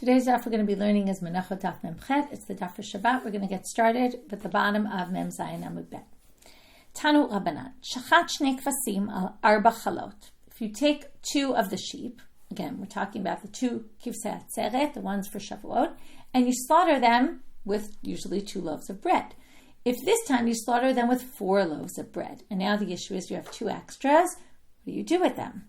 Today's daf we're going to be learning is Menachot daf Memchet. It's the daf for Shabbat. We're going to get started with the bottom of Mem Zayin Amud Bet. Tanu Rabbanan Shachat Shnei Kvasim al Arba Chalot. If you take two of the sheep, again we're talking about the two kivsei atzeret, the ones for Shavuot, and you slaughter them with usually 2 loaves of bread. If this time you slaughter them with 4 loaves of bread, and now the issue is you have 2 extras, what do you do with them?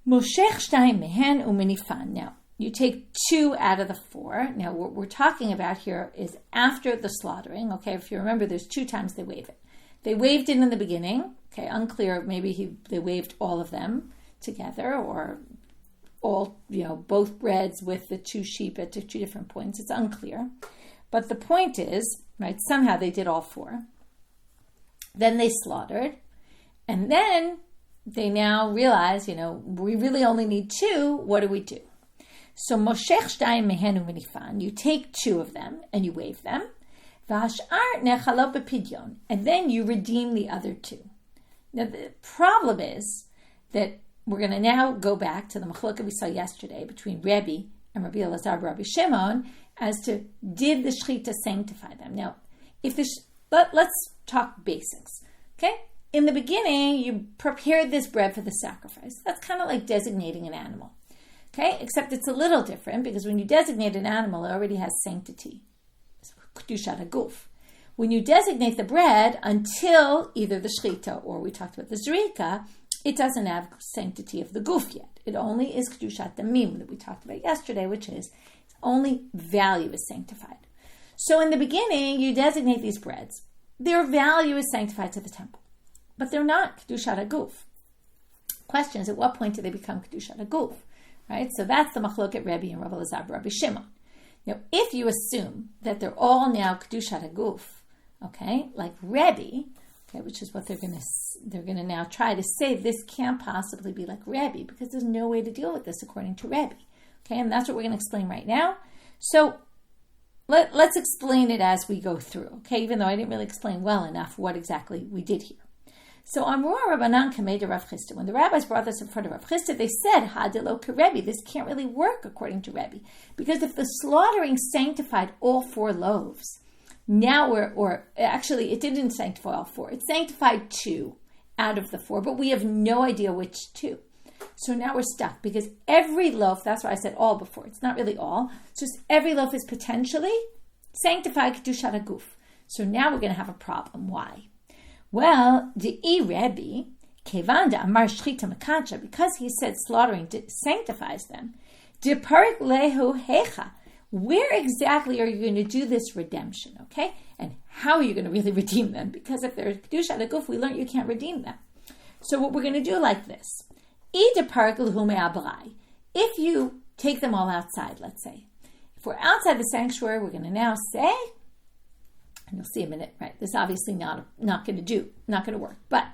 Moshech shtayim mehen uminifan. Now, you take 2 out of the 4. Now, what we're talking about here is after the slaughtering. Okay, if you remember, there's 2 times they wave it. They waved it in the beginning. Okay, unclear. Maybe they waved all of them together, or all, both breads with the 2 sheep at 2 different points. It's unclear. But the point is, right, somehow they did all 4. Then they slaughtered. And then they now realize, we really only need 2. What do we do? So Moshech shtayim mehenu minifan, you take 2 of them and you wave them. V'hashar nechalot b'pidyon, and then you redeem the other 2. Now the problem is that we're going to now go back to the machlokah we saw yesterday between Rebbe and Rabbi Elazar and Rabbi Shimon as to did the shechita sanctify them. Now, let's talk basics. Okay, in the beginning you prepared this bread for the sacrifice. That's kind of like designating an animal. Okay, except it's a little different because when you designate an animal, it already has sanctity. Kedushat haguf. When you designate the bread until either the shechita or we talked about the zrika, it doesn't have sanctity of the guf yet. It only is kedushat damim that we talked about yesterday, which is only value is sanctified. So in the beginning, you designate these breads. Their value is sanctified to the temple, but they're not kedushat haguf. Question is, at what point do they become kedushat haguf? Right, so that's the machloket Rebbe and Rabbi Elazar, Rabbi Shimon. Now, if you assume that they're all now kedushat haguf, okay, like Rebbe, okay, which is what they're going to now try to say, this can't possibly be like Rebbe because there's no way to deal with this according to Rebbe. Okay, and that's what we're going to explain right now. So let's explain it as we go through. Okay, even though I didn't really explain well enough what exactly we did here. So Amru Rabbanan Kamei de Rav Chisda. When the rabbis brought this in front of Rav Chisda, they said, Hadelo Rebbe, this can't really work according to Rebbe. Because if the slaughtering sanctified all 4 loaves, now actually it didn't sanctify all 4. It sanctified 2 out of the 4, but we have no idea which 2. So now we're stuck because every loaf, that's why I said all before, it's not really all, it's just every loaf is potentially sanctified Kedushat haguf. So now we're going to have a problem. Why? Well, De'i Rebbe, Kevanda Amar Shchita Mekacha, because he said slaughtering sanctifies them, Deparik Lehu Hecha, where exactly are you going to do this redemption, okay? And how are you going to really redeem them? Because if they're Kedushat haguf, we learned you can't redeem them. So what we're going to do like this. If you take them all outside, let's say. If we're outside the sanctuary, we're going to now say, and you'll see in a minute, right? This is obviously not going to work. But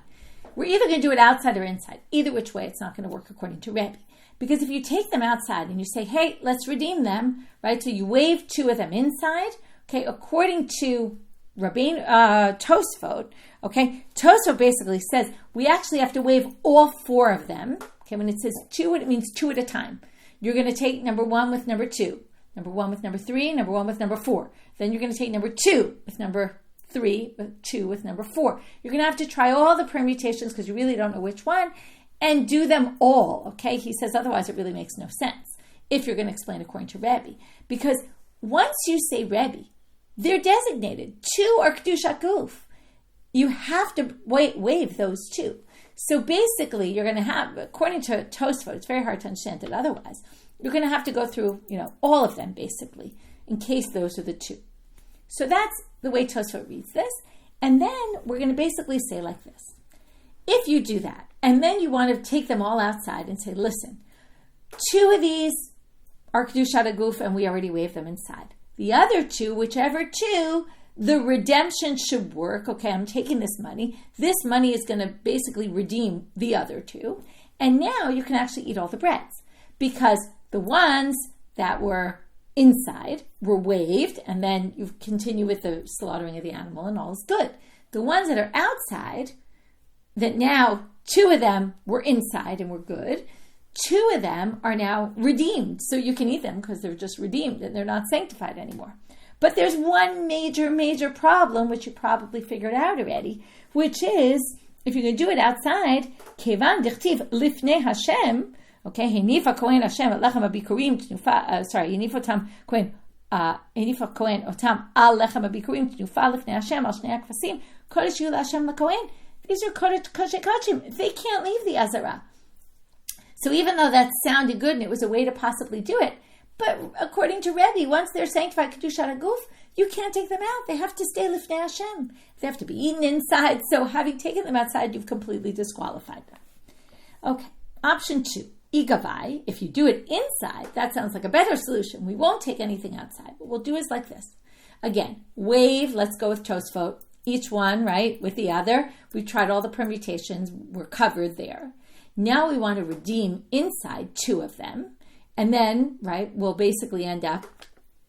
we're either going to do it outside or inside. Either which way, it's not going to work according to Rebbe. Because if you take them outside and you say, hey, let's redeem them, right? So you wave 2 of them inside, okay? According to Tosfot, okay? Tosfot basically says we actually have to wave all 4 of them. Okay, when it says 2, it means 2 at a time. You're going to take number 1 with number 2. Number 1 with number 3, number 1 with number 4. Then you're going to take number 2 with number 3, 2 with number 4. You're going to have to try all the permutations because you really don't know which one and do them all, okay? He says otherwise it really makes no sense if you're going to explain according to Rebbe. Because once you say Rebbe, they're designated. 2 are Kedushat haguf. You have to wave those 2. So basically you're going to have, according to Tosfot, it's very hard to understand it otherwise, you're going to have to go through, all of them basically, in case those are the 2. So that's the way Tosfot reads this. And then we're going to basically say like this. If you do that, and then you want to take them all outside and say, listen, 2 of these are Kedushat haguf and we already waved them inside. The other 2, whichever 2, the redemption should work. Okay, I'm taking this money. This money is going to basically redeem the other 2. And now you can actually eat all the breads because the ones that were inside were waved, and then you continue with the slaughtering of the animal, and all is good. The ones that are outside, that now 2 of them were inside and were good, 2 of them are now redeemed. So you can eat them because they're just redeemed and they're not sanctified anymore. But there's one major problem, which you probably figured out already, which is, if you're going to do it outside, kevan dichtiv lifnei Hashem, okay, henifa kohen Hashem alechem abikurim tnufa, henifa tam kohen, henifa kohen otam al lechem abikurim tnufa lifnei Hashem al shnei akvasim kodesh yu Hashem lakohen. These are kodesh kachim. They can't leave the azara. So even though that sounded good and it was a way to possibly do it, but according to Rebbe, once they're sanctified kedushat haguf, you can't take them out. They have to stay lifnei Hashem. They have to be eaten inside. So having taken them outside, you've completely disqualified them. Okay, option 2, igavai. If you do it inside, that sounds like a better solution. We won't take anything outside. What we'll do is like this. Again, wave. Let's go with Tosfot. Each one, right, with the other. We've tried all the permutations. We're covered there. Now we want to redeem inside 2 of them. And then, right, we'll basically end up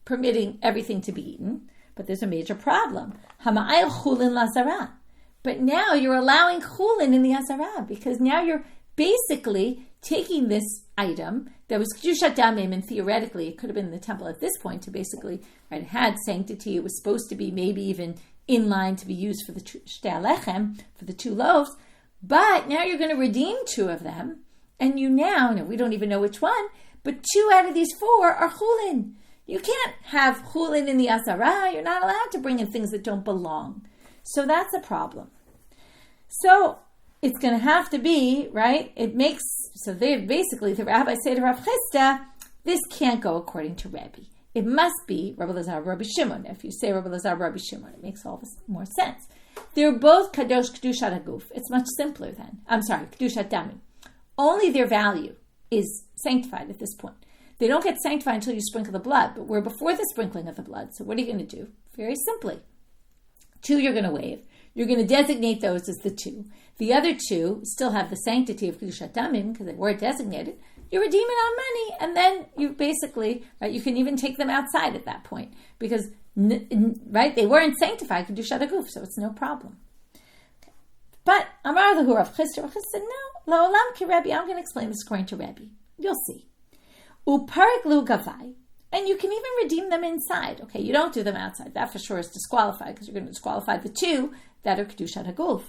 permitting everything to be eaten. But there's a major problem. Hama'ayil chulin lazara. But now you're allowing chulin in the azara, because now you're basically taking this item that was kedushat damim, and theoretically it could have been in the temple at this point to basically, right, it had sanctity. It was supposed to be maybe even in line to be used for the shtei alechem, for the 2 loaves. But now you're going to redeem 2 of them, and you now, we don't even know which one, but 2 out of these 4 are chulin. You can't have chulin in the azara. You're not allowed to bring in things that don't belong. So that's a problem. So it's going to have to be, right, the rabbis say to Rav Chisda, this can't go according to Rebbe. It must be Rabbi Lazar, Rabbi Shimon. If you say Rabbi Lazar, Rabbi Shimon, it makes all this more sense. They're both kadosh kedushat haguf. It's much simpler then. Kedushat damim. Only their value is sanctified at this point. They don't get sanctified until you sprinkle the blood, but we're before the sprinkling of the blood. So what are you going to do? Very simply. 2 you're going to waive. You're going to designate those as the 2. The other 2 still have the sanctity of kedushat damim because they were designated. You redeem it on money, and then you basically, right, you can even take them outside at that point because, right, they weren't sanctified kedushat haguf, so it's no problem. Okay. But Amar lahu Rav Chisda said, no, la'olam ki Rebbe. I'm going to explain this according to Rebbe. You'll see. Uparik lu gavai, and you can even redeem them inside. Okay, you don't do them outside. That for sure is disqualified because you're going to disqualify the 2 that are kedushat haguf.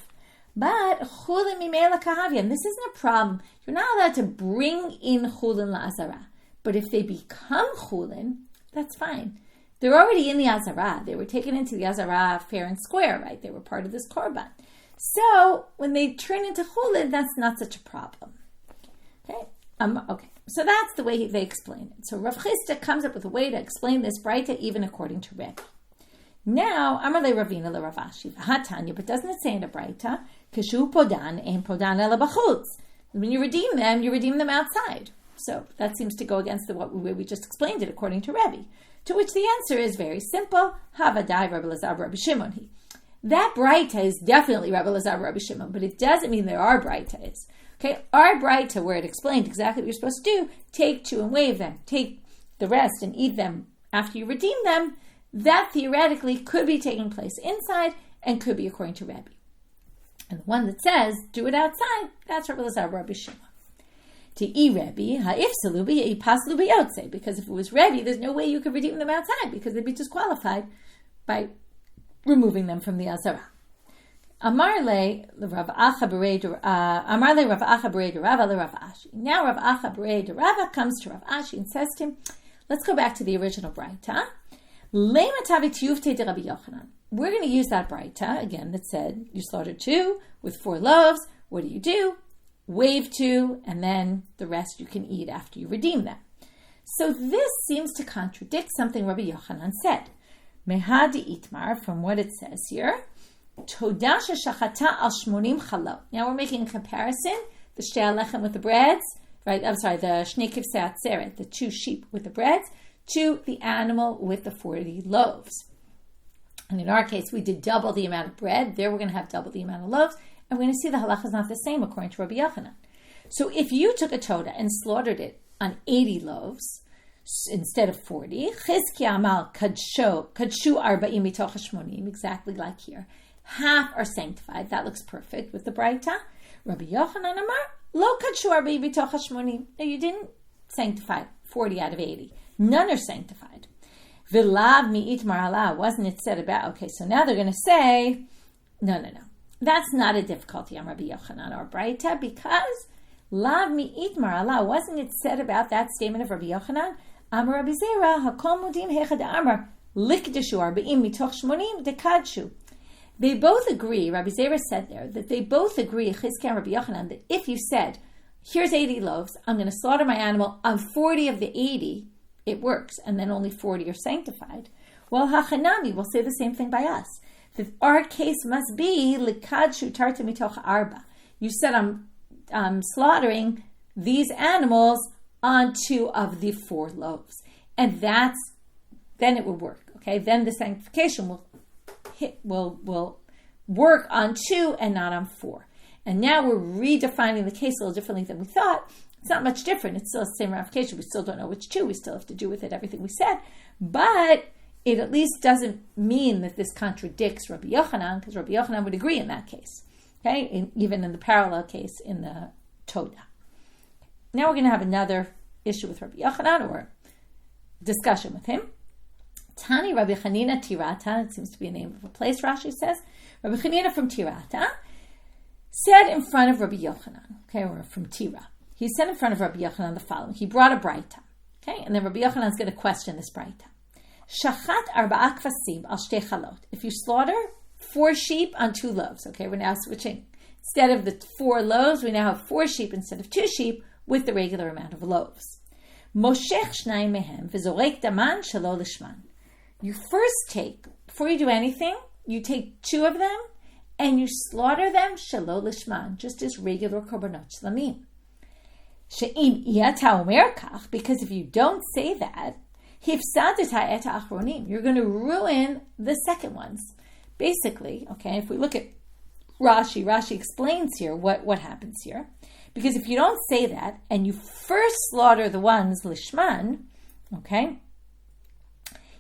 But chulin mimela kahavia, and this isn't a problem. You're not allowed to bring in chulin la'azara. But if they become chulin, that's fine. They're already in the azara. They were taken into the azara fair and square, right? They were part of this korban. So when they turn into chulin, that's not such a problem. Okay. Okay. So that's the way they explain it. So Rav Chisda comes up with a way to explain this braita even according to Rebbe. Now, Amarle Ravina le Rav Ashi, Hatanya, but doesn't it say in the braita, Kishu podan ein podan ela b'chutz? When you redeem them outside. So that seems to go against the way we just explained it according to Rebbe. To which the answer is very simple. Havadai Rabbi Lazar Rabbi Shimon. That braita is definitely Rabbi Lazar Rabbi Shimon, but it doesn't mean there are braitas. Okay, our braita, where it explained exactly what you're supposed to do, take 2 and waive them, take the rest and eat them after you redeem them, that theoretically could be taking place inside and could be according to Rebbe. And the one that says, do it outside, that's Rabbi Lazar Rabbi Shimon. To Rebbe, ha'ifsalu b'pasalu b'yotzei, because if it was Rebbe, there's no way you could redeem them outside because they'd be disqualified by removing them from the azara. Amarle Rav Acha Berei Rava le Rav Ashi. Now Rav Acha Berei de Rava comes to Rav Ashi and says to him, let's go back to the original braita. We're going to use that braita again that said you slaughtered 2 with 4 loaves. What do? Waive 2, and then the rest you can eat after you redeem them. So this seems to contradict something Rabbi Yochanan said. Mehadi Itmar, from what it says here. Toda sheshachata al shmonim chalot. Now we're making a comparison, the shtei alechem with the breads, right? The shnei kivsei atzeret, the 2 sheep with the breads, to the animal with the 40 loaves. And in our case, we did double the amount of bread. There we're going to have double the amount of loaves. And we're going to see the halacha is not the same according to Rabbi Yochanan. So if you took a toda and slaughtered it on 80 loaves instead of 40, chizki amal kadshu arba'im mitoch hashmonim, exactly like here. Half are sanctified. That looks perfect with the braita. Rabbi Yochanan amar Lo kadshu 40 mitoch hashmonim. No, you didn't sanctify 40 out of 80. None are sanctified. V'lav mi'it marala. Wasn't it said about? Okay, so now they're going to say, no. That's not a difficulty on Rabbi Yochanan or Braita, because lav mi'it marala. Wasn't it said about that statement of Rabbi Yochanan? Amar Rabbi Zera, hakol mudim hechad amar, likdeshu 40 mitoch shmonim dekadshu. They both agree, Rabbi Zera said there, that they both agree, Chizkiah and Rabbi Yochanan, that if you said, here's 80 loaves, I'm going to slaughter my animal on 40 of the 80, it works, and then only 40 are sanctified. Well, Hachanami will say the same thing by us. That our case must be, Likadshu tarta mitoch arba. You said, I'm slaughtering these animals on 2 of the 4 loaves. And then it will work, okay? Then the sanctification will work on 2 and not on 4. And now we're redefining the case a little differently than we thought. It's not much different. It's still the same ramification. We still don't know which 2. We still have to do with it everything we said. But it at least doesn't mean that this contradicts Rabbi Yochanan, because Rabbi Yochanan would agree in that case. Okay, even in the parallel case in the Todah. Now we're going to have another issue with Rabbi Yochanan, or discussion with him. Tani Rabbi Chanina Tirata, it seems to be a name of a place, Rashi says. Rabbi Chanina from Tirata said in front of Rabbi Yochanan, okay, or from Tira. He said in front of Rabbi Yochanan the following. He brought a Braita, okay, and then Rabbi Yochanan is going to question this Braita. Shachat arba'a kvasim al shtei chalot. If you slaughter 4 sheep on 2 loaves, okay, we're now switching. Instead of the 4 loaves, we now have 4 sheep instead of 2 sheep with the regular amount of loaves. Moshech shnayim mehem v'zorek daman shelo lishman. You first take, before you do anything, you take 2 of them and you slaughter them shelo lishman, just as regular korbanot shlamim. She'im yata omer kach, because if you don't say that, hifsadeta et achronim, you're going to ruin the second ones. Basically, okay, if we look at Rashi explains here what happens here. Because if you don't say that, and you first slaughter the ones lishman, okay,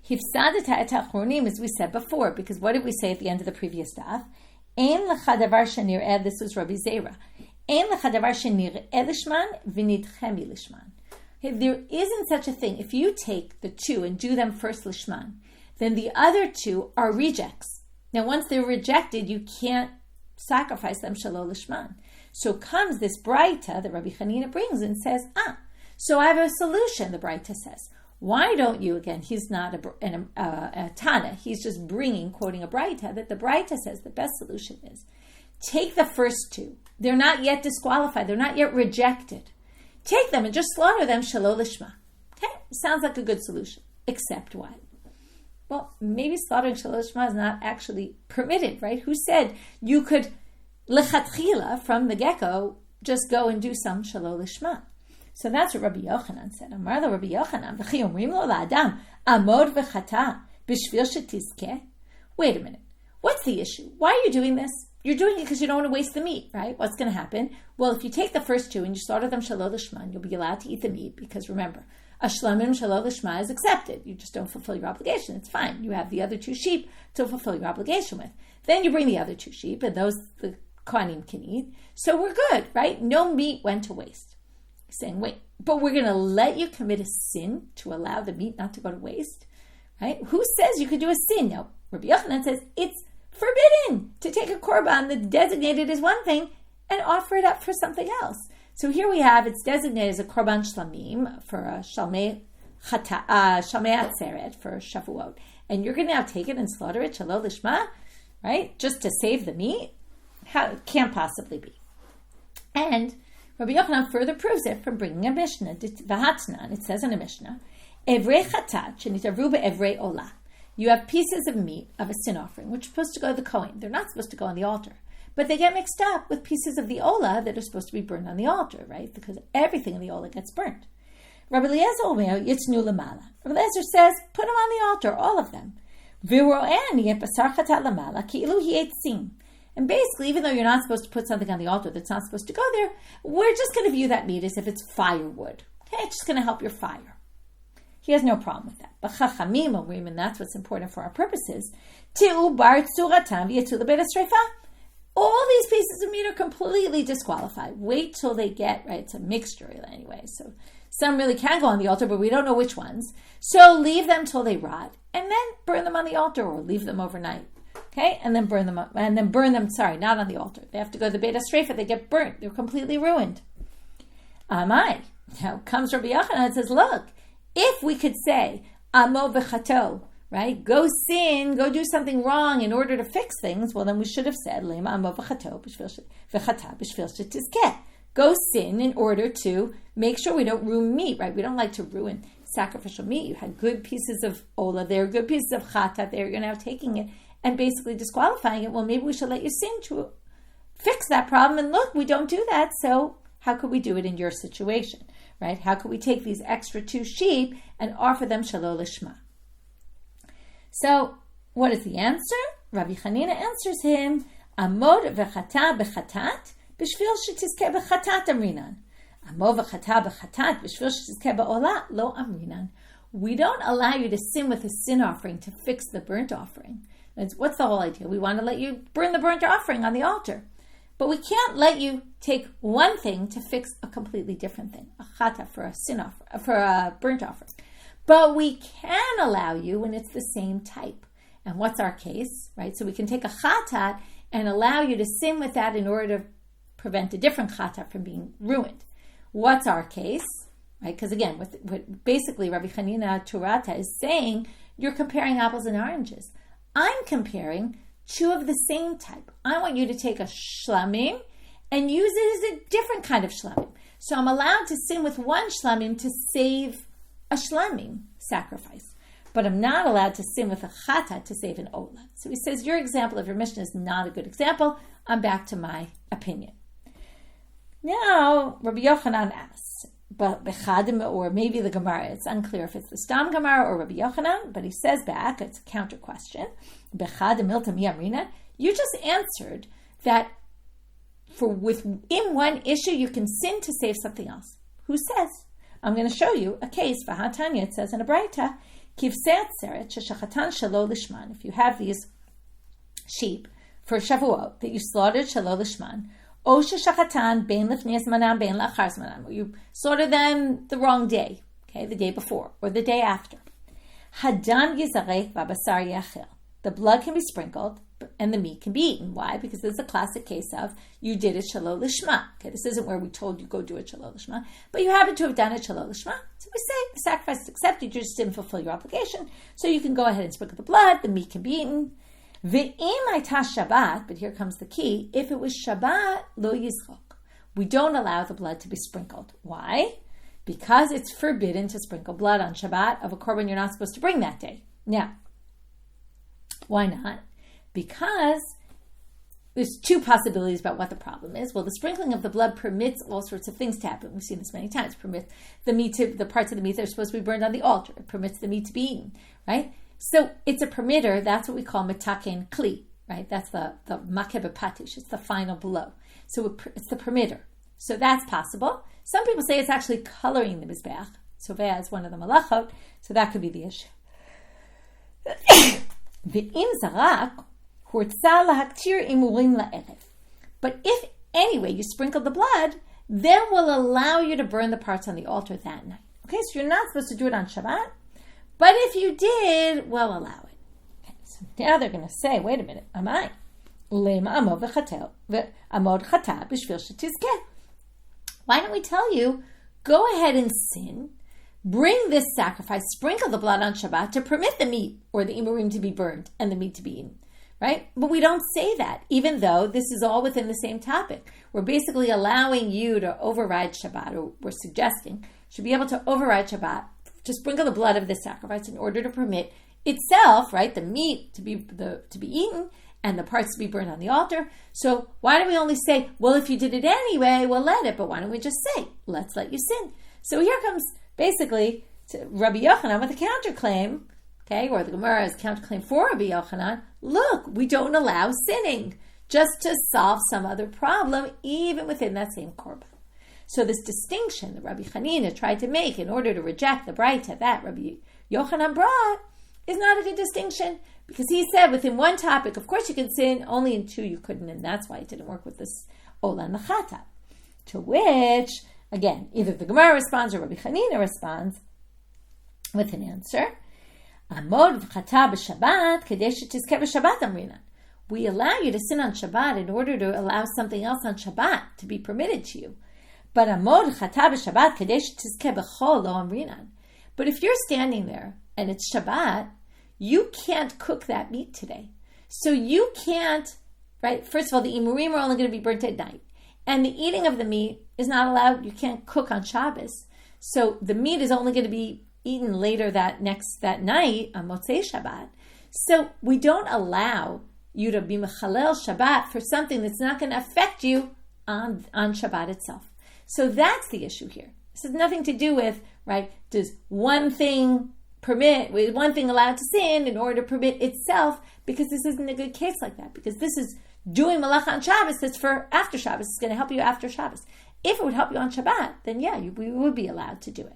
hifsadeta et achronim, as we said before, because what did we say at the end of the previous daf? Ein lecha davar shenir'eh, this was Rabbi Zera. Ein lecha davar shenir'eh lishman v'nidchemi lishman. Okay, there isn't such a thing. If you take the 2 and do them first lishman, then the other 2 are rejects. Now, once they're rejected, you can't sacrifice them shelo lishman. So comes this Braita that Rabbi Chanina brings and says, so I have a solution, the Braita says. Why don't you, again, he's not a Tana, he's just quoting a Braita, that the Braita says the best solution is, take the first 2. They're not yet disqualified, they're not yet rejected. Take them and just slaughter them shelo lishma. Okay? Sounds like a good solution. Except what? Well, maybe slaughtering shelo lishma is not actually permitted, right? Who said you could lechatchila from the get-go just go and do some shelo lishma? So that's what Rabbi Yochanan said. Amar lo Rabbi Yochanan, v'chi omrim lo la'adam amod v'chata b'shvil shetizkeh. Wait a minute. What's the issue? Why are you doing this? You're doing it because you don't want to waste the meat, right? What's going to happen? Well, if you take the first 2 and you slaughter them shelo lishman, you'll be allowed to eat the meat, because remember, a shlamim shelo lishma is accepted. You just don't fulfill your obligation. It's fine. You have the other 2 sheep to fulfill your obligation with. Then you bring the other 2 sheep, and those the kohanim can eat. So we're good, right? No meat went to waste. He's saying, wait, but we're going to let you commit a sin to allow the meat not to go to waste, right? Who says you could do a sin? No, Rabbi Yochanan says it's forbidden to take a korban that's designated as one thing and offer it up for something else. So here we have, it's designated as a korban shlamim for a shalmei atzeret for Shavuot. And you're going to now take it and slaughter it shelo lishma, right? Just to save the meat? How, it can't possibly be. And Rabbi Yochanan further proves it from bringing a Mishnah. V'hatnan, it says in a Mishnah, evrei chatat shenitavru be'evrei olah. You have pieces of meat of a sin offering, which are supposed to go to the Kohen. They're not supposed to go on the altar. But they get mixed up with pieces of the olah that are supposed to be burned on the altar, right? Because everything in the olah gets burnt. Rabbi Eliezer omer yitznu lamala. Rabbi Eliezer says, put them on the altar, all of them. V'ro'en yet basar chatat lamala ki ilu hi etzim. And basically, even though you're not supposed to put something on the altar that's not supposed to go there, we're just going to view that meat as if it's firewood. Okay, it's just going to help your fire. He has no problem with that. But Chachamim omrim, and that's what's important for our purposes, Ti'u bar tzuratam v'yetu lebeit hasreifa. all these pieces of meat are completely disqualified. Wait till they get, right, it's a mixture anyway, so some really can go on the altar, but we don't know which ones. So leave them till they rot, and then burn them on the altar, or leave them overnight. Okay, and then burn them up, and then burn them, not on the altar. They have to go to the Beit HaStreifa, they get burnt, they're completely ruined. Amai. Now comes Rabbi Yochanan and says, look, if we could say, Amo v'chato, right, go sin, go do something wrong in order to fix things, well then we should have said, Lema amo v'chato v'chata b'shvil shetizkeh. Go sin in order to make sure we don't ruin meat, right? We don't like to ruin sacrificial meat. You had good pieces of ola there, good pieces of chatat there, you're now taking it and basically disqualifying it. Well, maybe we should let you sin to fix that problem. And look, we don't do that, so how could we do it in your situation, right? How could we take these extra 2 sheep and offer them shalol lishma? So, what is the answer? Rabbi Chanina answers him, Amod v'chata b'chatat b'shvil shetizkeh b'chatat amrinan. Amod v'chata b'chatat b'shvil shetizkeh ba'olah lo amrinan. We don't allow you to sin with a sin offering to fix the burnt offering. What's the whole idea? We want to let you burn the burnt offering on the altar. But we can't let you take one thing to fix a completely different thing, a chata for a sin offer, for a burnt offering. But we can allow you when it's the same type. And what's our case, right? So we can take a chatat and allow you to sin with that in order to prevent a different chatat from being ruined. What's our case, right? Because again, what basically Rabbi Chanina Turata is saying, you're comparing apples and oranges. I'm comparing 2 of the same type. I want you to take a shlamim and use it as a different kind of shlamim. So I'm allowed to sin with one shlamim to save a shlamim sacrifice. But I'm not allowed to sin with a chata to save an ola. So he says, your example of your mission is not a good example. I'm back to my opinion. Now, Rabbi Yochanan asks, but bechadim, or maybe the Gemara, it's unclear if it's the Stam Gemara or Rabbi Yochanan, but he says back, it's a counter question, bechadim milta mi amrina, you just answered that within one issue you can sin to save something else. Who says? I'm going to show you a case, v'hatanya, it says in a Braita, kivsei atzeret sheshachatan shelo lishman, if you have these sheep for Shavuot that you slaughtered shelo lishman, O sheshachatan bein lifnei zmanam bein la'achar zmanam, you slaughter them the wrong day, okay, the day before or the day after. Hadan yizarek v'abasar yachil. The blood can be sprinkled and the meat can be eaten. Why? Because this is a classic case of you did it shalol lishma. Okay, this isn't where we told you go do it shalol lishma, but you happen to have done it shalol lishma. So we say the sacrifice is accepted. You just didn't fulfill your obligation, so you can go ahead and sprinkle the blood. The meat can be eaten. Ve'im aita Shabbat, but here comes the key. If it was Shabbat, lo yizchok. We don't allow the blood to be sprinkled. Why? Because it's forbidden to sprinkle blood on Shabbat of a korban you're not supposed to bring that day. Now, why not? Because there's 2 possibilities about what the problem is. Well, the sprinkling of the blood permits all sorts of things to happen. We've seen this many times. It permits the parts of the meat that are supposed to be burned on the altar. It permits the meat to be eaten, right? So it's a permitter. That's what we call metaken kli, right? That's the makeh b'patish. It's the final blow. So it's the permitter. So that's possible. Some people say it's actually coloring the mizbeach. So Vea is one of the malachot. So that could be the issue. Ve'im zarak hurtza lahaktir imurim la'erev. But if anyway you sprinkle the blood, then we'll allow you to burn the parts on the altar that night. Okay, so you're not supposed to do it on Shabbat. But if you did, we'll allow it. Okay, so now they're going to say, wait a minute, amai. Why don't we tell you, go ahead and sin, bring this sacrifice, sprinkle the blood on Shabbat to permit the meat or the imurim to be burned and the meat to be eaten, right? But we don't say that, even though this is all within the same topic. We're basically allowing you to override Shabbat, or we're suggesting should be able to override Shabbat to sprinkle the blood of this sacrifice in order to permit itself, right, the meat to be eaten and the parts to be burned on the altar. So why don't we only say, well, if you did it anyway, we'll let it, but why don't we just say, let's let you sin? So here comes basically Rabbi Yochanan with a counterclaim, okay, or the Gemara's counterclaim for Rabbi Yochanan. Look, we don't allow sinning just to solve some other problem, even within that same korban. So this distinction that Rabbi Chanina tried to make in order to reject the Braita that Rabbi Yochanan brought is not a good distinction because he said within one topic, of course you can sin, only in two you couldn't, and that's why it didn't work with this Ola and the Chata. To which, again, either the Gemara responds or Rabbi Chanina responds with an answer. Amod v'chata b'Shabbat kadesh tizkeh b'Shabbat amrinan. We allow you to sin on Shabbat in order to allow something else on Shabbat to be permitted to you. But amod chata b'Shabbat kadesh tizkeh b'chol lo amrinan. But if you're standing there and it's Shabbat, you can't cook that meat today. So you can't, right? First of all, the imurim are only going to be burnt at night. And the eating of the meat is not allowed. You can't cook on Shabbos. So the meat is only going to be eaten later that night on Motzei Shabbat. So we don't allow you to be mechalel Shabbat for something that's not going to affect you on Shabbat itself. So that's the issue here. This has nothing to do with, right, does one thing allowed to sin in order to permit itself, because this isn't a good case like that, because this is doing malacha on Shabbos that's for after Shabbos. It's going to help you after Shabbos. If it would help you on Shabbat, then yeah, we would be allowed to do it.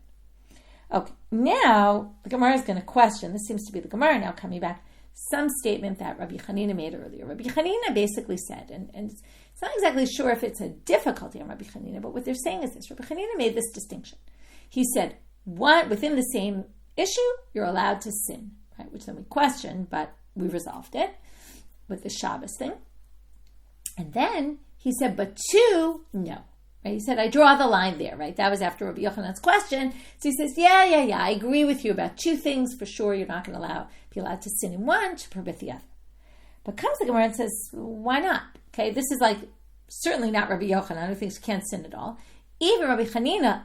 Okay, now the Gemara is going to question, this seems to be the Gemara now coming back, some statement that Rabbi Chanina made earlier. Rabbi Chanina basically said, and it's not exactly sure if it's a difficulty on Rabbi Chanina, but what they're saying is this. Rabbi Chanina made this distinction. He said, within the same issue, you're allowed to sin, right? Which then we questioned, but we resolved it with the Shabbos thing. And then he said, but two, no. Right? He said, I draw the line there, right? That was after Rabbi Yochanan's question. So he says, yeah, I agree with you about two things. For sure, you're not going to be allowed to sin in one to permit the other. But comes the Gemara and says, why not? Okay, this is like certainly not Rabbi Yochanan, who thinks you can't sin at all. Even Rabbi Chanina,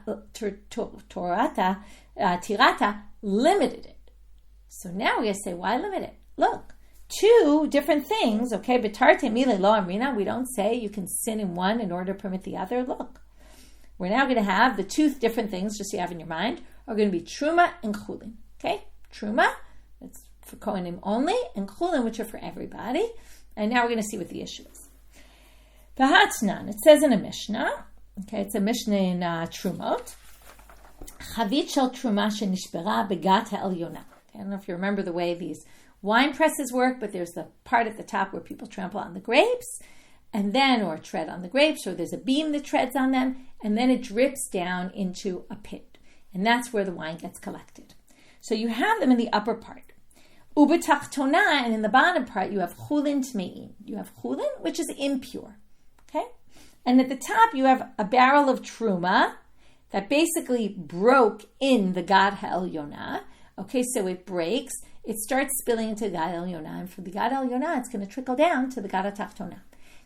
Tirata, limited it. So now we have to say, why limit it? Look, two different things, okay, betarte mile lo amrina, we don't say you can sin in one in order to permit the other. Look, we're now going to have the two different things, just so you have in your mind, are going to be truma and chulin, okay? Truma, that's for Kohanim only, and chulin, which are for everybody. And now we're going to see what the issue is. V'hatnan, it says in a Mishnah, okay, it's a Mishnah in Trumot, chavit shel truma shenishbera begat ha'elyona. I don't know if you remember the way these wine presses work, but there's the part at the top where people trample on the grapes, and then, or tread on the grapes, or there's a beam that treads on them, and then it drips down into a pit. And that's where the wine gets collected. So you have them in the upper part. Ubetachtona, and in the bottom part, you have chulin tmein. You have chulin, which is impure. Okay? And at the top, you have a barrel of truma that basically broke in the Gad Ha'elyona. Okay, so it breaks. It starts spilling into Gad Ha'elyona, and from the Gad Ha'elyona, it's going to trickle down to the Gad Ha'tachtona.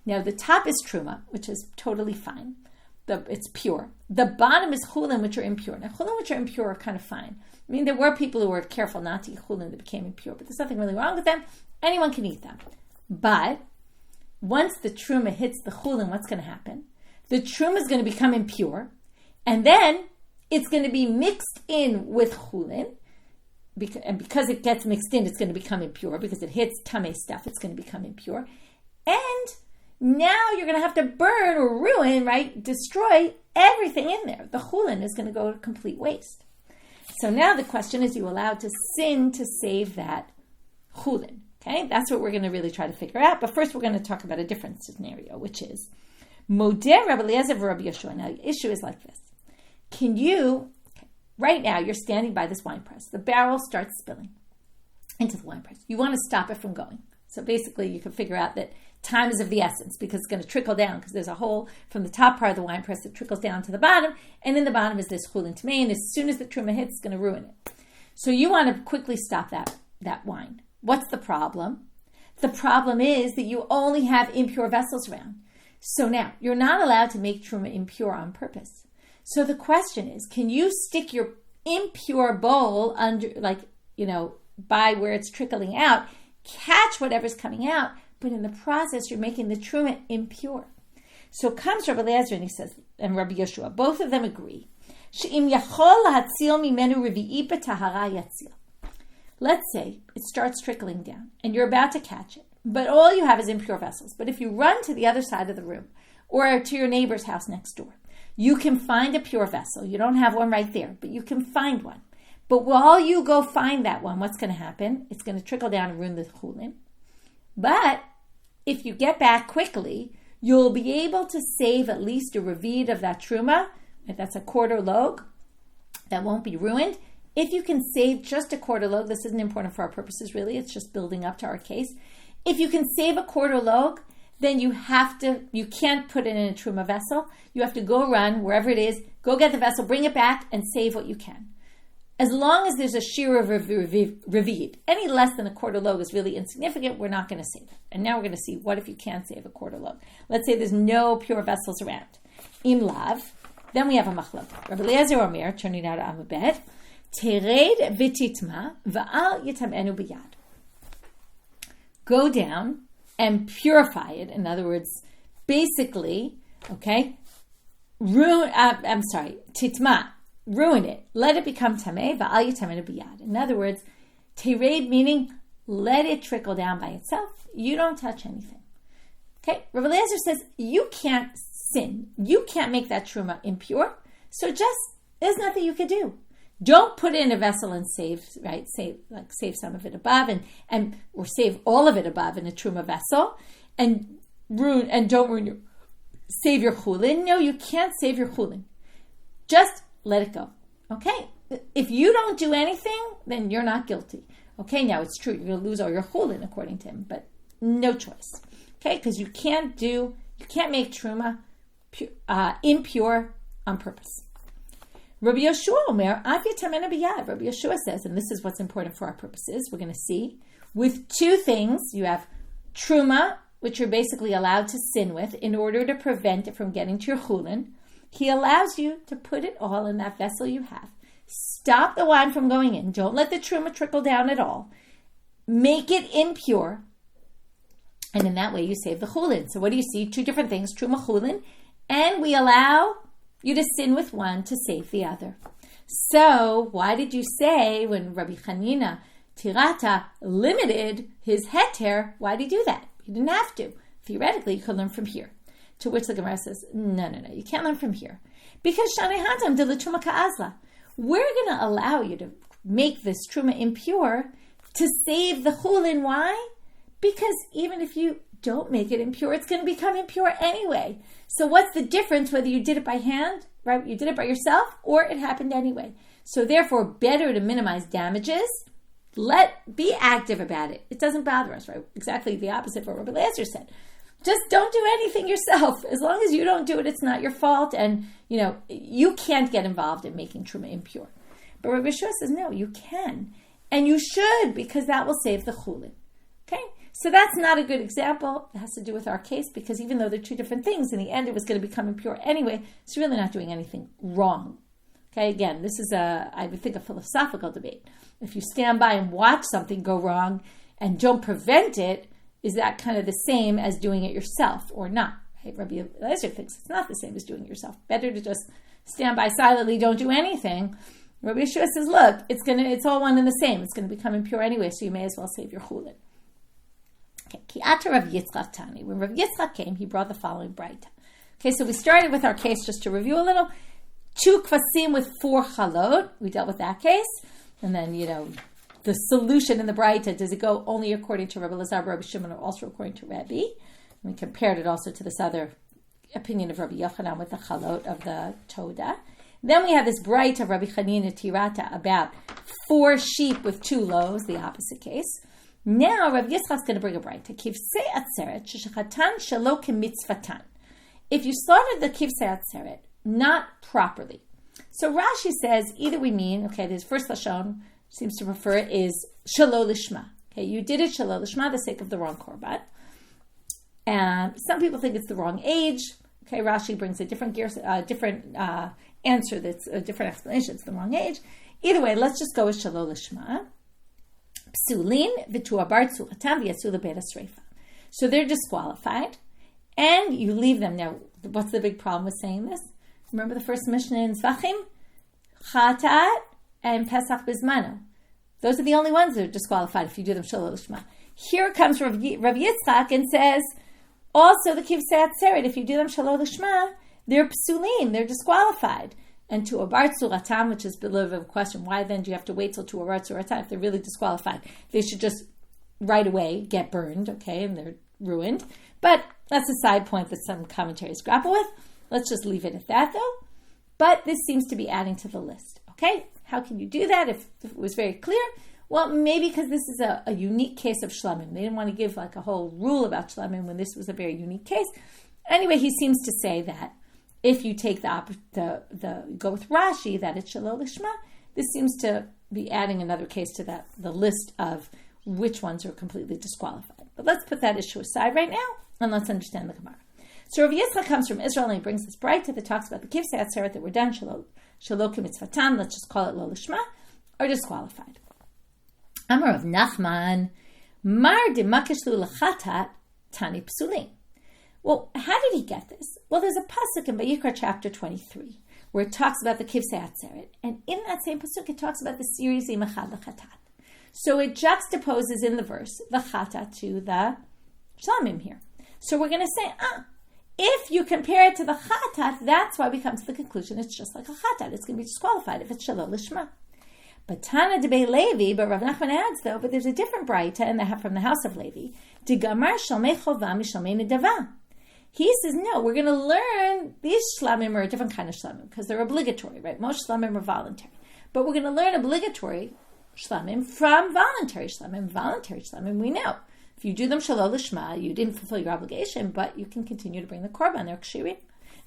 Now, the top is truma, which is totally fine. It's pure. The bottom is chulin, which are impure. Now, chulin, which are impure, are kind of fine. I mean, there were people who were careful not to eat chulin that became impure, but there's nothing really wrong with them. Anyone can eat them. But once the truma hits the chulin, what's going to happen? The truma is going to become impure, and then it's going to be mixed in with chulin, and because it gets mixed in, it's going to become impure. Because it hits tamei stuff, it's going to become impure. And now you're going to have to burn or ruin, right? Destroy everything in there. The chulin is going to go to complete waste. So now the question is, you allowed to sin to save that chulin? Okay, that's what we're going to really try to figure out. But first, we're going to talk about a different scenario, which is Modeh Rabbi Eliezer v'Rabbi Yeshua. Now, the issue is like this: can you? Right now, you're standing by this wine press. The barrel starts spilling into the wine press. You want to stop it from going. So basically, you can figure out that time is of the essence because it's going to trickle down because there's a hole from the top part of the wine press that trickles down to the bottom. And in the bottom is this chulin tmein. As soon as the truma hits, it's going to ruin it. So you want to quickly stop that wine. What's the problem? The problem is that you only have impure vessels around. So now, you're not allowed to make truma impure on purpose. So the question is, can you stick your impure bowl under, by where it's trickling out, catch whatever's coming out, but in the process, you're making the truma impure. So comes Rabbi Eliezer and he says, and Rabbi Yeshua, both of them agree. Let's say it starts trickling down and you're about to catch it, but all you have is impure vessels. But if you run to the other side of the room or to your neighbor's house next door, you can find a pure vessel. You don't have one right there, but you can find one. But while you go find that one, what's going to happen? It's going to trickle down and ruin the chulin. But if you get back quickly, you'll be able to save at least a revid of that truma. That's a quarter log. That won't be ruined. If you can save just a quarter log, this isn't important for our purposes really, it's just building up to our case. If you can save a quarter log, then you can't put it in a truma vessel. You have to go run wherever it is, go get the vessel, bring it back, and save what you can. As long as there's a shir of revid, any less than a quarter log is really insignificant, we're not going to save it. And now we're going to see, what if you can't save a quarter log? Let's say there's no pure vessels around. Im lav, then we have a machlok. Rabbi Eliezer Omer, turning out to Amabed, tered v'titma va'al yitamenu b'yad. Go down and purify it. In other words, basically, titma, ruin it. Let it become tameh, va'al yitamenu b'yad. In other words, tered meaning let it trickle down by itself. You don't touch anything. Okay, Rabbi Eliezer says you can't sin. You can't make that truma impure. So there's nothing you could do. Don't put it in a vessel and save some of it above or save all of it above in a truma vessel and don't ruin save your chulin. No, you can't save your chulin. Just let it go. Okay? If you don't do anything, then you're not guilty. Okay, now it's true, you're going to lose all your chulin according to him, but no choice. Okay, because you can't make truma impure on purpose. Rabbi Yeshua Omer, Rabbi Yeshua says, and this is what's important for our purposes, we're going to see, with two things, you have truma, which you're basically allowed to sin with in order to prevent it from getting to your chulin. He allows you to put it all in that vessel you have. Stop the wine from going in. Don't let the truma trickle down at all. Make it impure. And in that way, you save the chulin. So what do you see? Two different things, truma, chulin. And we allow you to sin with one to save the other. So why did you say when Rabbi Chanina Tirata limited his heter, why did he do that? He didn't have to. Theoretically, you could learn from here. To which the Gemara says, no, you can't learn from here. Because Shanei Hatam de la Truma Ka'azla. We're going to allow you to make this truma impure to save the chulin. Why? Because even if you don't make it impure, it's going to become impure anyway. So what's the difference whether you did it by hand, right? You did it by yourself, or it happened anyway. So therefore, better to minimize damages. Be active about it. It doesn't bother us, right? Exactly the opposite of what Rabbi Eliezer said. Just don't do anything yourself. As long as you don't do it, it's not your fault. And, you can't get involved in making truma impure. But Rabbi Yeshua says, no, you can. And you should, because that will save the chulin. Okay? So that's not a good example. It has to do with our case, because even though they're two different things, in the end it was going to become impure anyway. It's really not doing anything wrong. Okay? Again, this is I would think, a philosophical debate. If you stand by and watch something go wrong and don't prevent it, is that kind of the same as doing it yourself or not? Right? Rabbi Eliezer thinks it's not the same as doing it yourself. Better to just stand by silently, don't do anything. Rabbi Yeshua says, look, it's all one and the same. It's going to become impure anyway, so you may as well save your chulin. Okay, Ki'ata Rav Yitzchak Tani. When Rav Yitzchak came, he brought the following braita. Okay, so we started with our case, just to review a little. 2 kvasim with 4 chalot. We dealt with that case. And then, the solution in the braita, does it go only according to Rabbi Elazar, Rabbi Shimon, or also according to Rabbi? And we compared it also to this other opinion of Rabbi Yochanan with the chalot of the Toda. Then we have this braita of Rabbi Chanina Tirata about 4 sheep with 2 loaves, the opposite case. Now Rabbi Yitzchak is going to bring a braita. Kivsei atzeret sheshachatan shelo kemitzvatan. If you slaughtered the kivsei atzeret not properly. So Rashi says either we mean, this first lashon seems to prefer it is shelo lishma. Okay, you did it shelo lishma, the sake of the wrong korban. And some people think it's the wrong age. Okay, Rashi brings a different answer that's a different explanation. It's the wrong age. Either way, let's just go with shelo lishma. Psulin v'tuabar tzulatam v'yatzu lebeit hasreifa. So they're disqualified, and you leave them. Now, what's the big problem with saying this? Remember the first Mishnah in Zvachim? Chatat and Pesach Bizmano. Those are the only ones that are disqualified if you do them shelo lishma. Here comes Rav Yitzchak and says, also the kivsei atzeret, if you do them shelo lishma, they're psulim, they're disqualified. and to Abar Tzuratam, which is a little bit of a question, why then do you have to wait till to Abar Tzuratam? If they're really disqualified, they should just right away get burned, okay, and they're ruined. But that's a side point that some commentaries grapple with. Let's just leave it at that, though. But this seems to be adding to the list, okay? How can you do that if it was very clear? Well, maybe because this is a unique case of shlamim. They didn't want to give like a whole rule about shlamim when this was a very unique case. Anyway, he seems to say that if you take the go with Rashi, that it's shalol lishma, this seems to be adding another case to the list of which ones are completely disqualified. But let's put that issue aside right now, and let's understand the Gemara. So Rav Yitzchak comes from Israel, and he brings this brighta that talks about the kivsei atzeret that were done shalol k'mitzvatan, let's just call it lo lishma, are disqualified. Amar of Nachman, Mar de makeshlu lachatat tani psulim. Well, how did he get this? Well, there's a pasuk in Vayikra chapter 23 where it talks about the kivsei atzeret, and in that same pasuk it talks about the series imachad lachatat. So it juxtaposes in the verse the chatat to the shlamim here. So we're going to say, if you compare it to the chatat, that's why we come to the conclusion it's just like a chatat. It's going to be disqualified if it's shalol lishma. But Tana debei Levi, but Rav Nachman adds though, but there's a different braita from the house of Levi. Digamar shalmei chova mishalmei nedava. He says, no, we're going to learn these shlamim are a different kind of shlamim because they're obligatory, right? Most shlamim are voluntary. But we're going to learn obligatory shlamim from voluntary shlamim. Voluntary shlamim, we know. If you do them shalol lishma, you didn't fulfill your obligation, but you can continue to bring the korban. They're kshirim.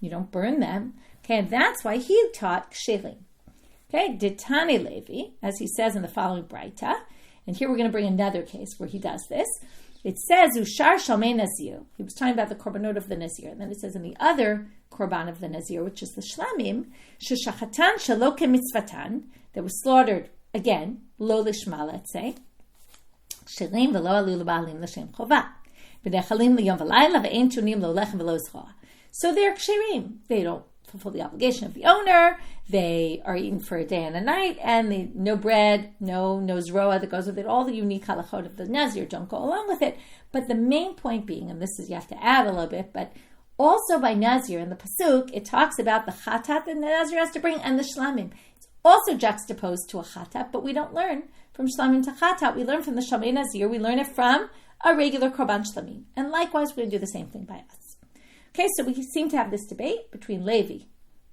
You don't burn them. Okay, and that's why he taught kshirim. Okay, Ditani Levi, as he says in the following braita, and here we're going to bring another case where he does this. It says, Ushar Shalmei Nazir. He was talking about the korbanot of the Nazir. And then it says in the other korban of the Nazir, which is the Shlamim, Sheshachatan Shalo Kemitzvatan, that was slaughtered, again, Lo Lishma, let's say, Shirim V'lo Alu L'Ba'alim L'Shem Chova, V'nechalim L'Yom V'layla V'ein Tunim Lo Lechem V'lo Zchor. So they're kshirim. They don't fulfill the obligation of the owner. They are eaten for a day and a night, and no bread, no zroa that goes with it. All the unique halachot of the Nazir don't go along with it. But the main point being, and this is you have to add a little bit, but also by Nazir in the pasuk, it talks about the chatat that the Nazir has to bring and the shlamim. It's also juxtaposed to a chatat, but we don't learn from shlamim to chatat. We learn from the shamei Nazir. We learn it from a regular korban shlamim. And likewise, we're going to do the same thing by us. Okay, so we seem to have this debate between Levi,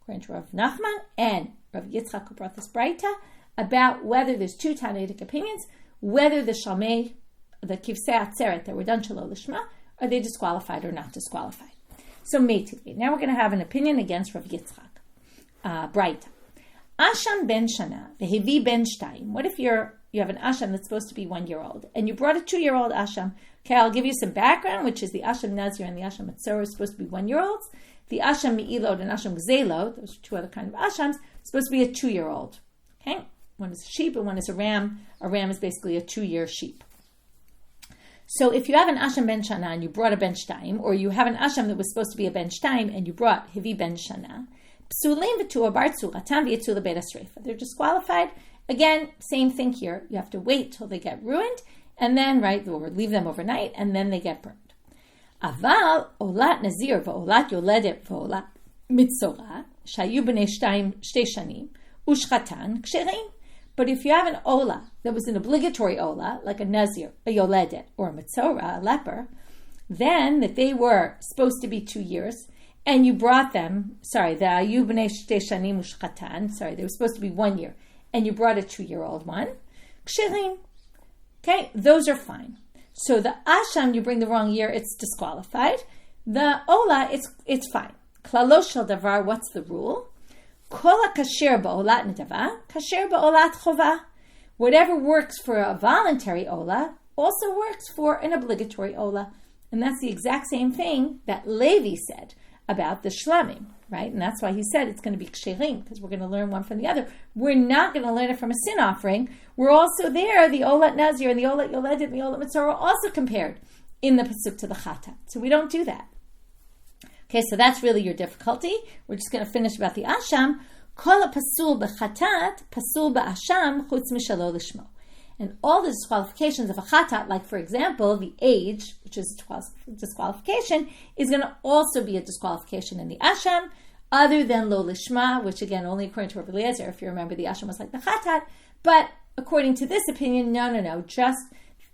according to Rav Nachman, and Rav Yitzchak, who brought this braita, about whether there's two Tannaitic opinions, whether the shalmei, the kivsei atzeret that were done shalol lishma, are they disqualified or not disqualified? So Meitivli. Now we're going to have an opinion against Rav Yitzchak. Braita. Asham ben shana, vehevi ben shtayim. What if you have an asham that's supposed to be 1 year old, and you brought a 2-year-old asham? Okay, I'll give you some background, which is the asham nazir and the asham matzor are supposed to be 1 year olds. The asham me'ilod and asham gzelod, those are two other kind of ashams, supposed to be a 2-year-old. Okay, one is a sheep and one is a ram. A ram is basically a 2-year sheep. So if you have an asham ben shana and you brought a ben shtayim, or you have an asham that was supposed to be a ben shtayim and you brought hevi ben shana, psulim v'tu abar tzuratam v'yetzu lebeit hasreifa. They're disqualified. Again, same thing here. You have to wait till they get ruined, and then, or leave them overnight, and then they get burned. Aval olat nazir v'olat yoledet v'olat mitzora shayu b'nei shtei shanim ushchatan ksherim. But if you have an ola that was an obligatory ola, like a nazir, a yoledet, or a mitzora, a leper, then that they were supposed to be 2 years, and you brought them, the ayu b'nei shtei shanim ushchatan, they were supposed to be 1 year, and you brought a 2-year-old one, ksherim. Okay, those are fine. So the asham, you bring the wrong year, it's disqualified. The ola, it's fine. Klalo shel davar, what's the rule? Kol kasher ba'olat nedava, kasher ba'olat chova. Whatever works for a voluntary ola also works for an obligatory ola. And that's the exact same thing that Levi said about the shlamim, right? And that's why he said it's going to be ksherim, because we're going to learn one from the other. We're not going to learn it from a sin offering. We're also there, the olat nazir and the olat yoledet and the olat mitzvah are also compared in the pasuk to the chatat. So we don't do that. Okay, so that's really your difficulty. We're just going to finish about the asham. Kol pasul b'chatat, pasul b'asham, chutz mishalo lishmo. And all the disqualifications of a chatat, like for example, the age, which is disqualification, is going to also be a disqualification in the asham. other than lo lishma, which again, only according to Rabbi Eliezer, if you remember, the asham was like the chatat. But according to this opinion, no, just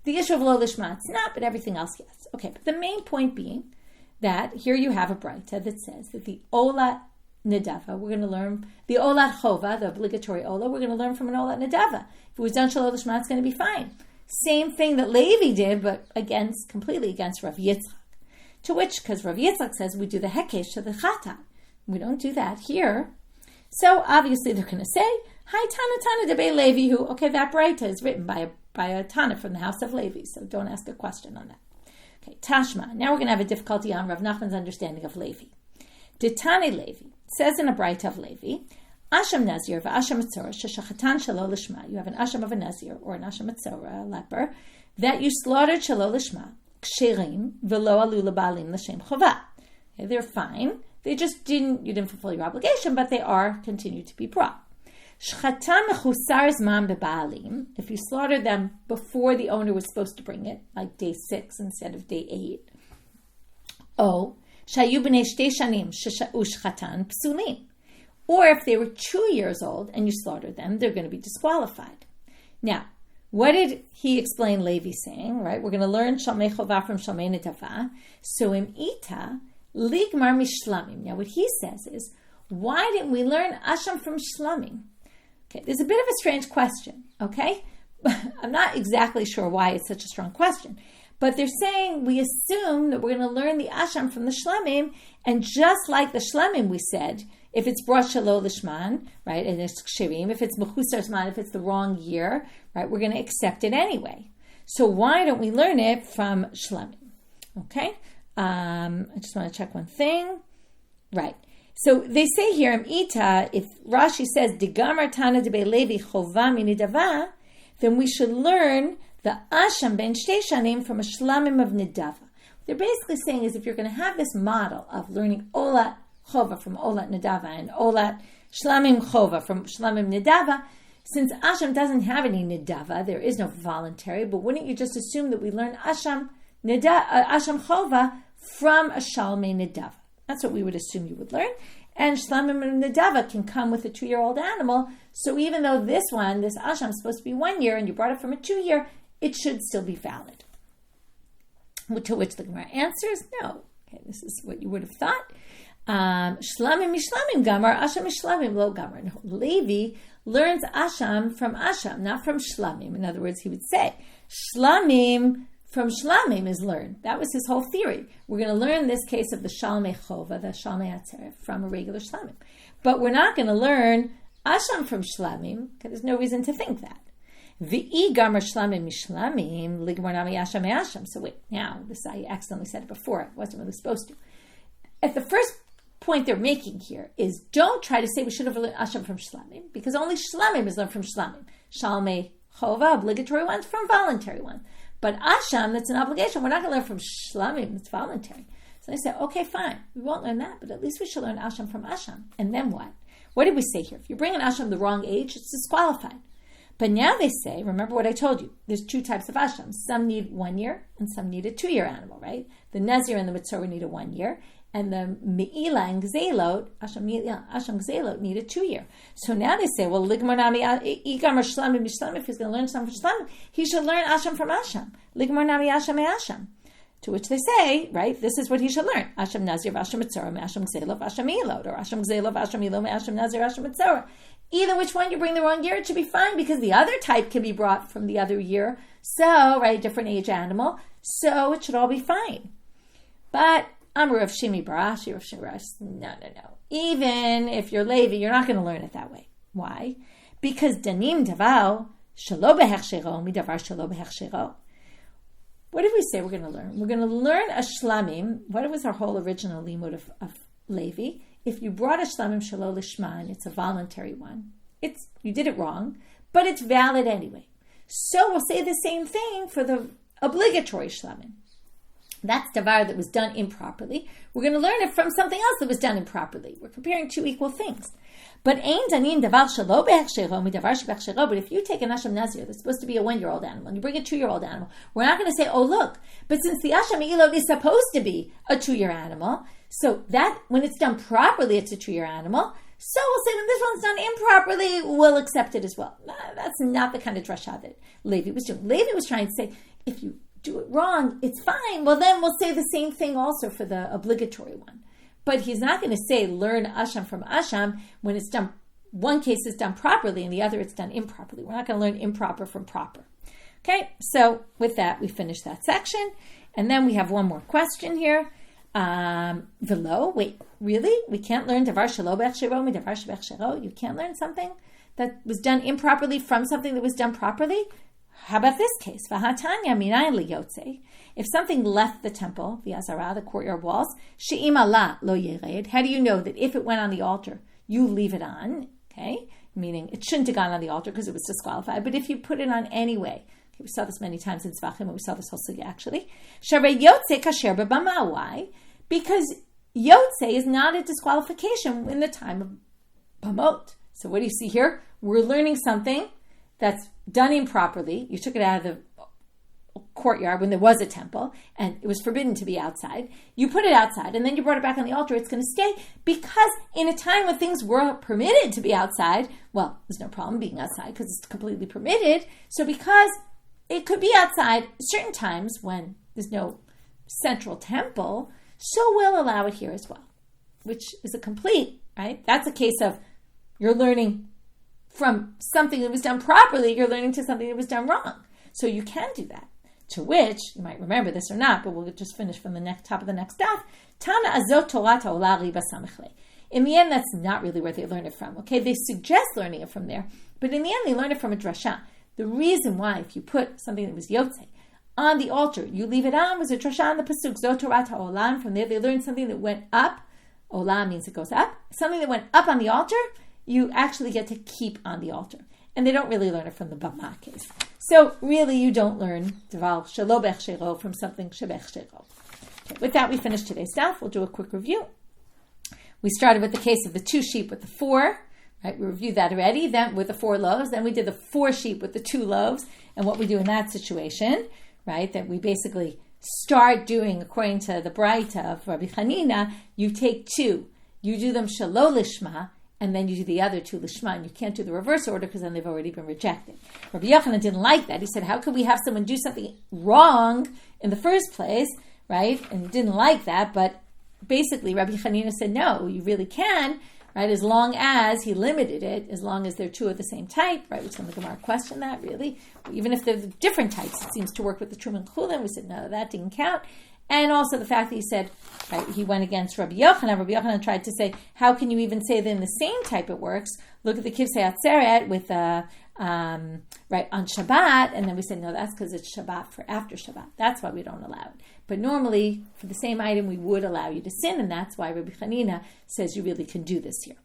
the issue of lo lishma, it's not, but everything else, yes. Okay, but the main point being that here you have a braita that says that the olat nedava, we're going to learn, the olat chova, the obligatory ola, we're going to learn from an olat nedava. If it was done shelo lishma, it's going to be fine. Same thing that Levi did, but completely against Rav Yitzchak. To which, because Rav Yitzchak says we do the hekesh to the chatat. We don't do that here. So obviously they're going to say, hi Tana debe Levi, who, okay, that braita is written by a Tana from the house of Levi, so don't ask a question on that. Okay, Tashma. Now we're going to have a difficulty on Rav Nachman's understanding of Levi. Ditane Levi says in a braita of Levi, Asham Nazir v'Asham Metzora sheshachatan shelo lishma. You have an Asham of a Nazir or an Asham Metzora, a leper, that you slaughtered shelo lishma, ksherim v'lo alu l'balim l'shem chova. Okay, they're fine. They just you didn't fulfill your obligation, but they continue to be brought. Shchata mechusar zman bebaalim. If you slaughtered them before the owner was supposed to bring it, like day 6 instead of day 8. Oh, shayu b'nei shtei shanim u'shchatan psulim. Or if they were 2 years old and you slaughtered them, they're going to be disqualified. Now, what did he explain Levi saying, right? We're going to learn Shalmei Chovah from Shalmei Netava. So im ita ligmar mishlamim. Now, what he says is, why didn't we learn Asham from Shlamim? Okay, there's a bit of a strange question, okay? I'm not exactly sure why it's such a strong question. But they're saying we assume that we're going to learn the Asham from the Shlamim, and just like the Shlamim we said, if it's brought shelo lishman, right, and it's kshirim, if it's mechusar zman, if it's the wrong year, right, we're going to accept it anyway. So why don't we learn it from Shlamim? Okay, I just want to check one thing. Right. So they say here, Ita, if Rashi says, Digamar Tana debe Levi chova minidava, then we should learn the Asham ben Shtei Shanim from a Shlamim of Nidava. What they're basically saying is if you're going to have this model of learning Olat Chova from Olat Nidava and Olat Shlamim Chova from Shlamim Nidava, since Asham doesn't have any Nidava, there is no voluntary, but wouldn't you just assume that we learn Asham Chova from a Shalmei Nidava? That's what we would assume you would learn. And Shlamim and Nidava can come with a 2-year-old animal, so even though this Asham is supposed to be 1 year and you brought it from a 2-year, it should still be valid. To which the Gemara answers, no. Okay, this is what you would have thought. Shlamim mishlamim gamar, Asham mishlamim lo gamar. No, Levi learns Asham from Asham, not from Shlamim. In other words, he would say, Shlamim from Shlamim is learned. That was his whole theory. We're going to learn this case of the Shalmei Chova, the Shalmei Atzeret, from a regular Shlamim. But we're not going to learn Asham from Shlamim, because there's no reason to think that. V'i gamar Shlamim mishlamim, ligmar nami Asham Asham. So wait, now, this I accidentally said it before. I wasn't really supposed to. At the first point they're making here is don't try to say we should have learned Asham from Shlamim, because only Shlamim is learned from Shlamim. Shalmei Chova, obligatory ones, from voluntary ones. But Asham, that's an obligation. We're not going to learn from Shlamim, it's voluntary. So they say, okay, fine, we won't learn that, but at least we should learn Asham from Asham. And then what? What did we say here? If you bring an Asham the wrong age, it's disqualified. But now they say, remember what I told you, there's 2 types of Asham. Some need 1 year, and some need a 2-year animal, right? The Nazir and the Mitzvah need a 1 year. And the Me'ila and Gzelot, Asham Gzelot, need a 2-year. So now they say, well, Ligmar Nami, Igam or Shlamim Mishlamim, if he's going to learn something from Shlamim, he should learn Asham from Asham. Ligmar Nami Asham Asham. To which they say, right, this is what he should learn. Asham Nazir, Asham Mitzvah, Asham Gzelot, Asham Elot, or Asham Gzelot, Asham Elot, Asham Nazir, Asham Mitzvah. Either which one you bring the wrong year, it should be fine, because the other type can be brought from the other year. So, right, different age animal. So it should all be fine. But Amar Rav Shimi Barashi, Rav Shimi Barashi, no. Even if you're Levi, you're not going to learn it that way. Why? Because Danim Davao, Shalo Behechshero, Midavar Shalo Behechshero. What did we say we're going to learn? We're going to learn a Shlamim. What was our whole original limud of Levi? If you brought a Shlamim Shalo Lishman, it's a voluntary one. You did it wrong, but it's valid anyway. So we'll say the same thing for the obligatory Shlamim. That's davar that was done improperly. We're going to learn it from something else that was done improperly. We're comparing 2 equal things. But if you take an Asham Nazir that's supposed to be a 1-year-old animal, and you bring a 2-year-old animal, we're not going to say, oh, look, but since the Asham Ilot is supposed to be a 2-year animal, so that when it's done properly, it's a 2-year animal. So we'll say when this one's done improperly, we'll accept it as well. That's not the kind of drasha that Levi was doing. Levi was trying to say, if you do it wrong, it's fine. Well, then we'll say the same thing also for the obligatory one. But he's not going to say learn Asham from Asham when it's done. One case is done properly and the other it's done improperly. We're not going to learn improper from proper. Okay, so with that, we finish that section. And then we have one more question here. Velo, wait, really? We can't learn davar shelo b'echshero mi davar shebechshero? You can't learn something that was done improperly from something that was done properly? How about this case? V'hatanya minayin liyotze. If something left the temple, the azara, the courtyard walls, she'im ala lo yered. How do you know that if it went on the altar, you leave it on? Okay, meaning it shouldn't have gone on the altar because it was disqualified. But if you put it on anyway, we saw this many times in Tzvachim, and we saw this whole sugya actually. Sharei yotze kasher b'bama. Why? Because yotze is not a disqualification in the time of bamot. So what do you see here? We're learning something that's done improperly. You took it out of the courtyard when there was a temple and it was forbidden to be outside. You put it outside and then you brought it back on the altar. It's going to stay because in a time when things were permitted to be outside, well, there's no problem being outside because it's completely permitted. So because it could be outside certain times when there's no central temple, so we'll allow it here as well, which is a complete, right? That's a case of you're learning from something that was done properly, you're learning to something that was done wrong. So you can do that. To which, you might remember this or not, but we'll just finish from the top of the next daf. Tana azot Torah ta'olah riba samichle. In the end, that's not really where they learn it from. Okay, they suggest learning it from there, but in the end, they learn it from a drasha. The reason why, if you put something that was yotze on the altar, you leave it on, was a drasha on the pasuk zot Torah ta'olah. From there, they learned something that went up. Olah means it goes up. Something that went up on the altar, you actually get to keep on the altar. And they don't really learn it from the Bama case. So really you don't learn Deval Shelo Bechshero from something Shebechshero. Okay, with that we finish today's daf. We'll do a quick review. We started with the case of the 2 sheep with the 4. Right? We reviewed that already. Then with the 4 loaves. Then we did the 4 sheep with the 2 loaves. And what we do in that situation, right? That we basically start doing according to the Braita of Rabbi Chanina, you take 2. You do them Shelo Lishma, and then you do the other 2 lishma, and you can't do the reverse order because then they've already been rejected. Rabbi Yochanan didn't like that. He said, how could we have someone do something wrong in the first place, right? And he didn't like that, but basically Rabbi Chanina said, no, you really can, right? As long as he limited it, as long as they're 2 of the same type, right? Which some of the Gemara questioned that, really. Even if they're different types, it seems to work with the Truma and Chulin. We said, no, that didn't count. And also the fact that he said, right, he went against Rabbi Yochanan. Rabbi Yochanan tried to say, how can you even say that in the same type it works? Look at the Kivsei Atzeret with right on Shabbat, and then we said, no, that's because it's Shabbat for after Shabbat. That's why we don't allow it. But normally, for the same item, we would allow you to sin, and that's why Rabbi Chanina says you really can do this here.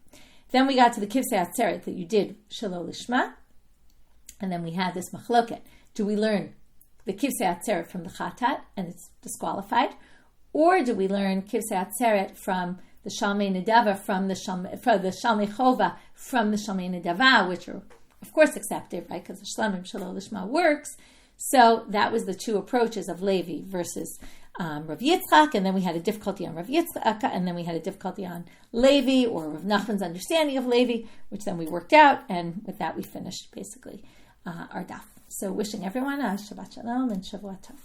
Then we got to the Kivsei Atzeret that you did Shelo Lishma, and then we had this machloket. Do we learn the Kivsei Atzeret from the Chatat, and it's disqualified? Or do we learn Kivsei Atzeret from the Shalmei Nedava, from the Shalmei Chova, from the Shalmei Nedava, which are, of course, accepted, right? Because the Shlamim Shelo Lishma works. So that was the 2 approaches of Levi versus Rav Yitzchak, and then we had a difficulty on Rav Yitzchak, and then we had a difficulty on Levi, or Rav Nachman's understanding of Levi, which then we worked out, and with that we finished, basically, our daf. So wishing everyone a Shabbat Shalom and Shavua Tov.